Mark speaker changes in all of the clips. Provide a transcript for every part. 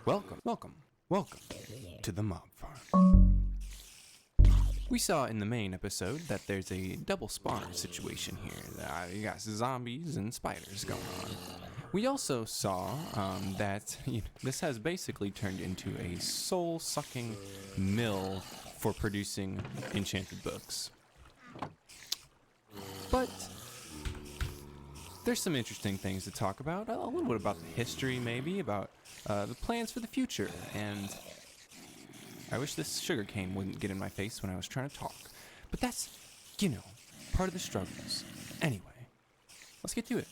Speaker 1: Welcome to the Mob Farm. We saw in the main episode that there's a double spawner situation here. You got zombies and spiders going on. We also saw that this has basically turned into a soul-sucking mill for producing enchanted books. But there's some interesting things to talk about. A little bit about the history, maybe, about the plans for the future. And I wish this sugarcane wouldn't get in my face when I was trying to talk. But that's, part of the struggles. Anyway, let's get to it.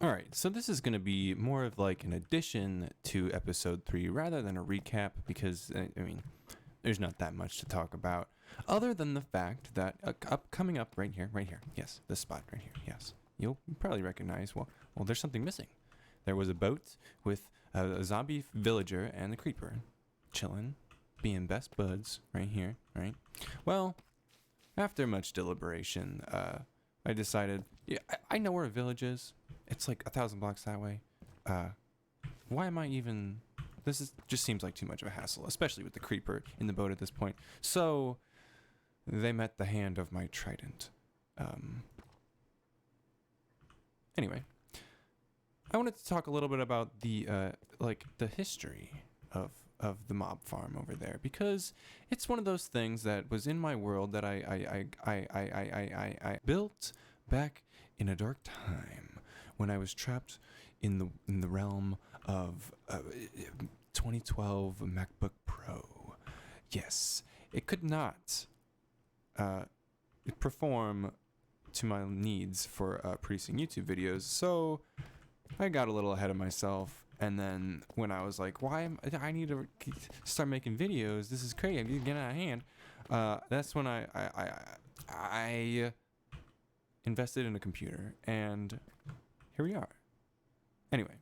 Speaker 1: Alright, so this is going to be more of like an addition to episode 3 rather than a recap because, there's not that much to talk about. Other than the fact that coming up right here, yes, this spot right here, yes. You'll probably recognize, well, there's something missing. There was a boat with a zombie villager and the creeper chilling, being best buds right here, right? Well, after much deliberation, I decided, I know where a village is. It's like 1,000 blocks that way. Why am I even... just seems like too much of a hassle, especially with the creeper in the boat at this point. So, they met the hand of my trident. Anyway, I wanted to talk a little bit about the history of the mob farm over there, because it's one of those things that was in my world that I built back in a dark time when I was trapped in the realm of 2012 MacBook Pro. Yes, it could not perform to my needs for producing YouTube videos, so I got a little ahead of myself. And then when I was like, I need to start making videos, this is crazy, I'm getting out of hand, that's when I invested in a computer, and here we are. Anyway,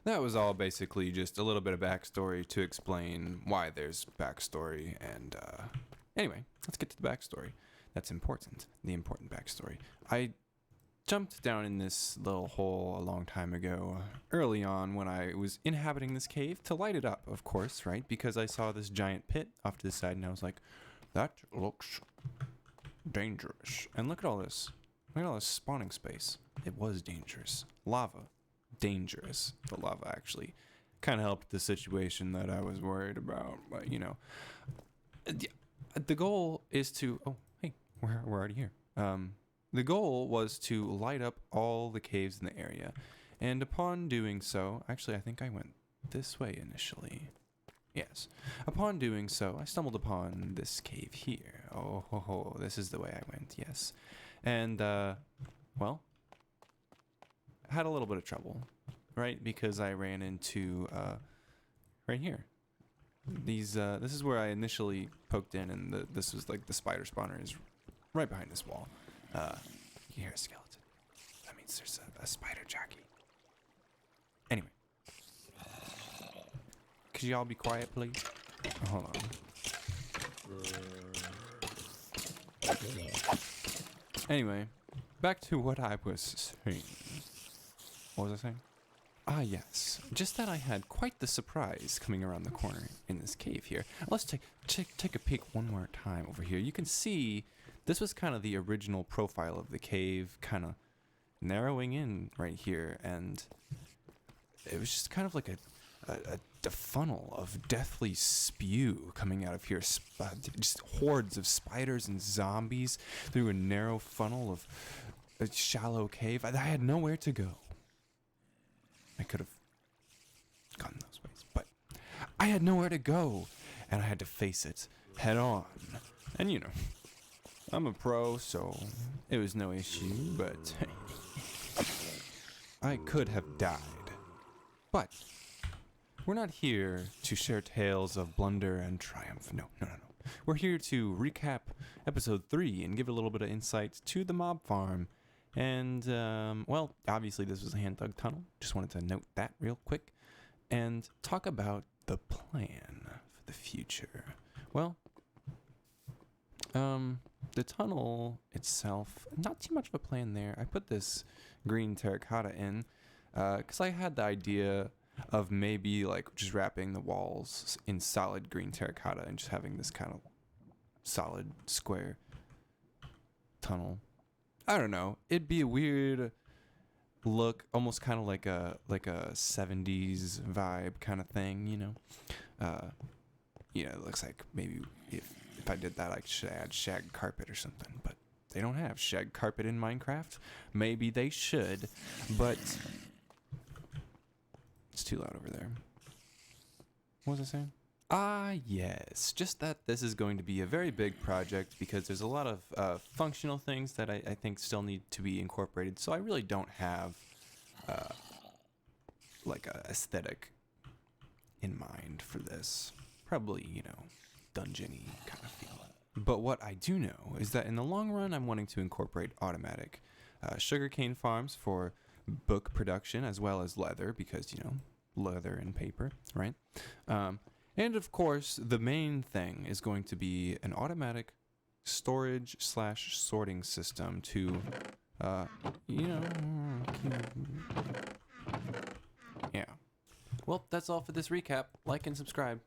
Speaker 1: that was all basically just a little bit of backstory to explain why there's backstory, and anyway, let's get to the backstory. That's important, the important backstory. I jumped down in this little hole a long time ago, early on when I was inhabiting this cave, to light it up, of course, right? Because I saw this giant pit off to the side, and I was like, that looks dangerous. And look at all this. Look at all this spawning space. It was dangerous. Lava. Dangerous. The lava actually kind of helped the situation that I was worried about. But, the goal is to... Oh, hey, we're already here. The goal was to light up all the caves in the area, and upon doing so, actually I think I went this way initially. Yes. Upon doing so, I stumbled upon this cave here. Oh, this is the way I went, yes. And, well, I had a little bit of trouble, right? Because I ran into, right here. This is where I initially poked in, and this was like the spider spawner is right behind this wall. You hear a skeleton. That means there's a spider jockey. Anyway. Could y'all be quiet, please? Oh, hold on. Anyway, back to what I was saying. What was I saying? Ah, yes. Just that I had quite the surprise coming around the corner in this cave here. Let's take a peek one more time over here. You can see this was kind of the original profile of the cave, kind of narrowing in right here, and it was just kind of like a funnel of deathly spew coming out of here, just hordes of spiders and zombies through a narrow funnel of a shallow cave. I had nowhere to go. I could have gone those ways, but I had nowhere to go, and I had to face it head on. And I'm a pro, so it was no issue, but I could have died. But we're not here to share tales of blunder and triumph. No. We're here to recap episode 3 and give a little bit of insight to the mob farm. And, well, obviously this was a hand-dug tunnel. Just wanted to note that real quick. And talk about the plan for the future. Well, the tunnel itself, not too much of a plan there. I put this green terracotta in because I had the idea of maybe like just wrapping the walls in solid green terracotta and just having this kind of solid square tunnel. I don't know. It'd be a weird look, almost kind of like a 70s vibe kind of thing, you know. It looks like maybe if I did that, I should add shag carpet or something, but they don't have shag carpet in Minecraft. Maybe they should, but it's too loud over there. What was I saying? Ah, yes. Just that this is going to be a very big project because there's a lot of functional things that I think still need to be incorporated. So I really don't have like a aesthetic in mind for this. Probably, dungeony kind of feel. But what I do know is that in the long run, I'm wanting to incorporate automatic sugarcane farms for book production as well as leather because, leather and paper, right? And of course, the main thing is going to be an automatic storage/sorting system to, yeah. Well, that's all for this recap. Like and subscribe.